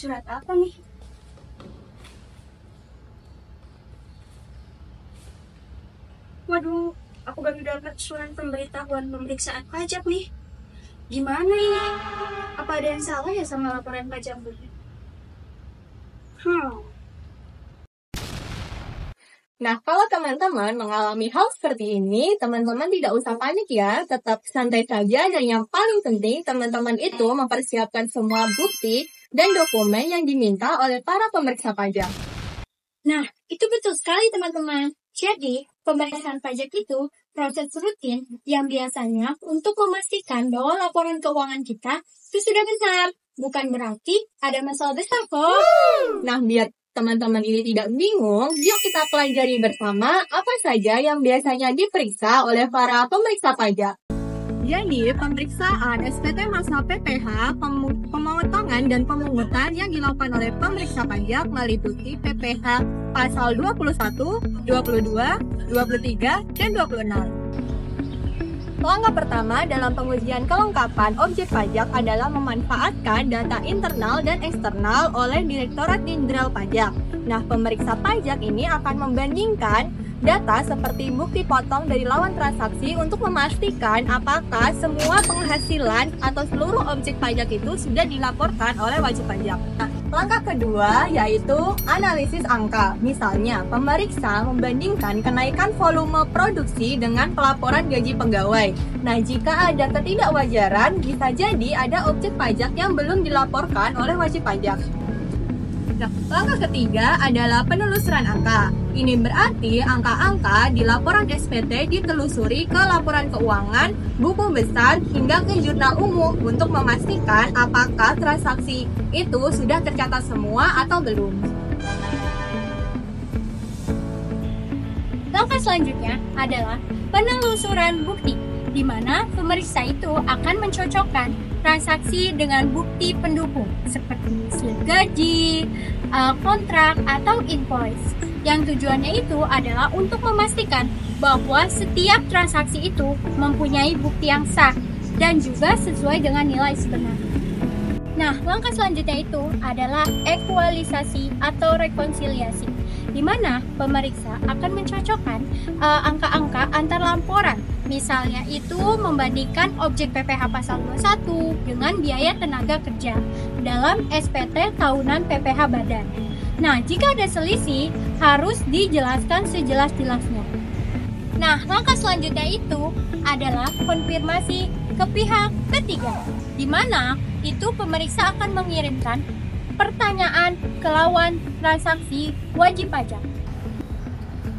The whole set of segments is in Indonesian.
Surat apa nih? Waduh, aku baru dapat surat pemberitahuan pemeriksaan pajak nih. Gimana ini? Apa ada yang salah ya sama laporan pajak gue? Nah, kalau teman-teman mengalami hal seperti ini, teman-teman tidak usah panik ya, tetap santai saja, dan yang paling penting, teman-teman itu mempersiapkan semua bukti dan dokumen yang diminta oleh para pemeriksa pajak. Nah, itu betul sekali teman-teman. Jadi, pemeriksaan pajak itu proses rutin yang biasanya untuk memastikan bahwa laporan keuangan kita itu sudah benar. Bukan berarti ada masalah besar kok. Nah, biar teman-teman ini tidak bingung, yuk kita pelajari bersama apa saja yang biasanya diperiksa oleh para pemeriksa pajak. Jadi, pemeriksaan SPT masa PPH, pemotongan dan pemungutan yang dilakukan oleh pemeriksa pajak meliputi PPH pasal 21, 22, 23, dan 26. Langkah pertama dalam pengujian kelengkapan objek pajak adalah memanfaatkan data internal dan eksternal oleh Direktorat Jenderal Pajak. Nah, pemeriksa pajak ini akan membandingkan data seperti bukti potong dari lawan transaksi untuk memastikan apakah semua penghasilan atau seluruh objek pajak itu sudah dilaporkan oleh wajib pajak. Nah, langkah kedua yaitu analisis angka. Misalnya, pemeriksa membandingkan kenaikan volume produksi dengan pelaporan gaji pegawai. Nah, jika ada ketidakwajaran, bisa jadi ada objek pajak yang belum dilaporkan oleh wajib pajak. Nah, langkah ketiga adalah penelusuran angka. Ini berarti angka-angka di laporan SPT ditelusuri ke laporan keuangan, buku besar, hingga ke jurnal umum untuk memastikan apakah transaksi itu sudah tercatat semua atau belum. Langkah selanjutnya adalah penelusuran bukti, di mana pemeriksa itu akan mencocokkan transaksi dengan bukti pendukung seperti slip gaji, kontrak, atau invoice. Yang tujuannya itu adalah untuk memastikan bahwa setiap transaksi itu mempunyai bukti yang sah dan juga sesuai dengan nilai sebenarnya. Nah, langkah selanjutnya itu adalah ekualisasi atau rekonsiliasi, di mana pemeriksa akan mencocokkan angka-angka antar laporan. Misalnya itu membandingkan objek PPH pasal 21 dengan biaya tenaga kerja dalam SPT tahunan PPH badan. Nah, jika ada selisih, harus dijelaskan sejelas-jelasnya. Nah, langkah selanjutnya itu adalah konfirmasi ke pihak ketiga, di mana itu pemeriksa akan mengirimkan pertanyaan ke lawan transaksi wajib pajak.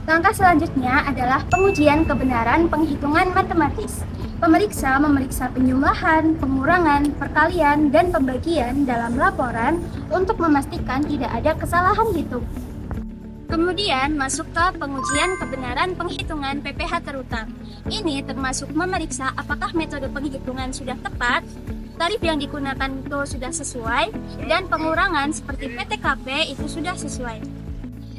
Langkah selanjutnya adalah pengujian kebenaran penghitungan matematis. Pemeriksa memeriksa penjumlahan, pengurangan, perkalian, dan pembagian dalam laporan untuk memastikan tidak ada kesalahan hitung. Kemudian masuk ke pengujian kebenaran penghitungan PPH terutang. Ini termasuk memeriksa apakah metode penghitungan sudah tepat, tarif yang digunakan itu sudah sesuai, dan pengurangan seperti PTKP itu sudah sesuai.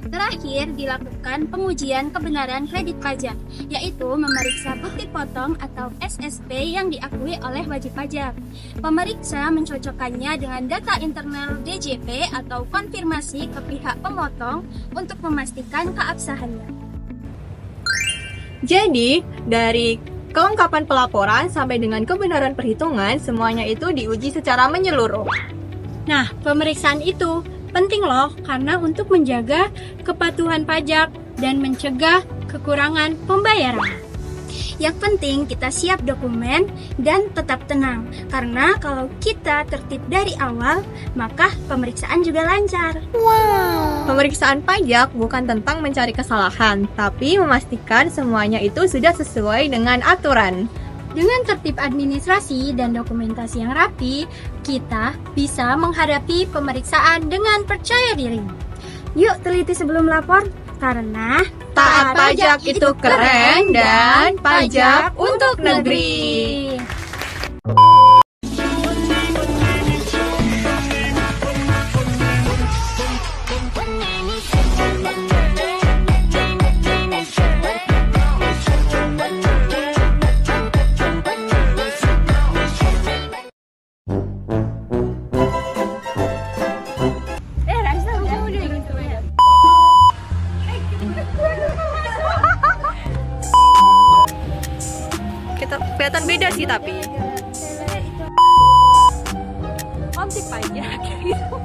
Terakhir, dilakukan pengujian kebenaran kredit pajak, yaitu memeriksa bukti potong atau SSP yang diakui oleh wajib pajak. Pemeriksa mencocokkannya dengan data internal DJP atau konfirmasi ke pihak pemotong untuk memastikan keabsahannya. Jadi, dari kelengkapan pelaporan sampai dengan kebenaran perhitungan, semuanya itu diuji secara menyeluruh. Nah, pemeriksaan itu penting loh, karena untuk menjaga kepatuhan pajak dan mencegah kekurangan pembayaran. Yang penting kita siap dokumen dan tetap tenang, karena kalau kita tertib dari awal, maka pemeriksaan juga lancar. Pemeriksaan pajak bukan tentang mencari kesalahan, tapi memastikan semuanya itu sudah sesuai dengan aturan. Dengan tertib administrasi dan dokumentasi yang rapi, kita bisa menghadapi pemeriksaan dengan percaya diri. Yuk teliti sebelum lapor, karena Taat pajak itu keren dan pajak untuk negeri. sih tapi. Gara-gara itu Objek pajak gitu.